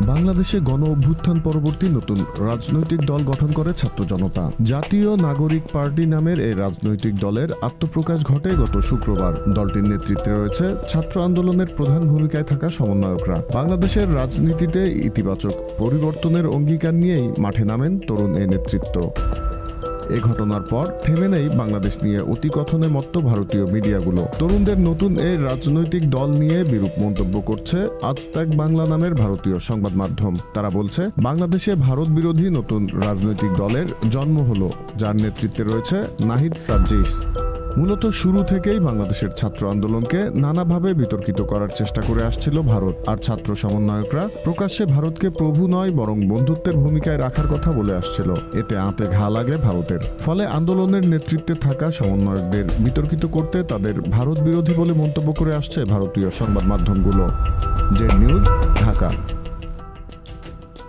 বাংলাদেশে গণ অভ্যুত্থান পরবর্তী নতুন রাজনৈতিক দল গঠন করে ছাত্র জনতা। জাতীয় নাগরিক পার্টি নামের এই রাজনৈতিক দলের আত্মপ্রকাশ ঘটে গত শুক্রবার। দলটির নেতৃত্বে রয়েছে ছাত্র আন্দোলনের প্রধান ভূমিকায় থাকা সমন্বয়করা। বাংলাদেশের রাজনীতিতে ইতিবাচক পরিবর্তনের অঙ্গীকার নিয়েই মাঠে নামেন তরুণ এই নেতৃত্ব। এ ঘটনার পর থেমে নেই বাংলাদেশ নিয়ে অতিকথনে মত্ত ভারতীয় মিডিয়াগুলো। তরুণদের নতুন এই রাজনৈতিক দল নিয়ে বিরূপ মন্তব্য করছে আজ তাক বাংলা নামের ভারতীয় সংবাদ মাধ্যম। তারা বলছে, বাংলাদেশে ভারত বিরোধী নতুন রাজনৈতিক দলের জন্ম হলো, যার নেতৃত্বে রয়েছে নাহিদ সার্জিস। মূলত শুরু থেকেই বাংলাদেশের ছাত্র আন্দোলনকে নানাভাবে বিতর্কিত করার চেষ্টা করে আসছিল ভারত, আর ছাত্র সমন্বয়করা প্রকাশ্যে ভারতকে প্রভু নয় বরং বন্ধুত্বের ভূমিকায় রাখার কথা বলে আসছিল। এতে আঁতে ঘা লাগে ভারতের। ফলে আন্দোলনের নেতৃত্বে থাকা সমন্বয়কদের বিতর্কিত করতে তাদের ভারত বিরোধী বলে মন্তব্য করে আসছে ভারতীয় সংবাদ মাধ্যমগুলো। Z news, Dhaka.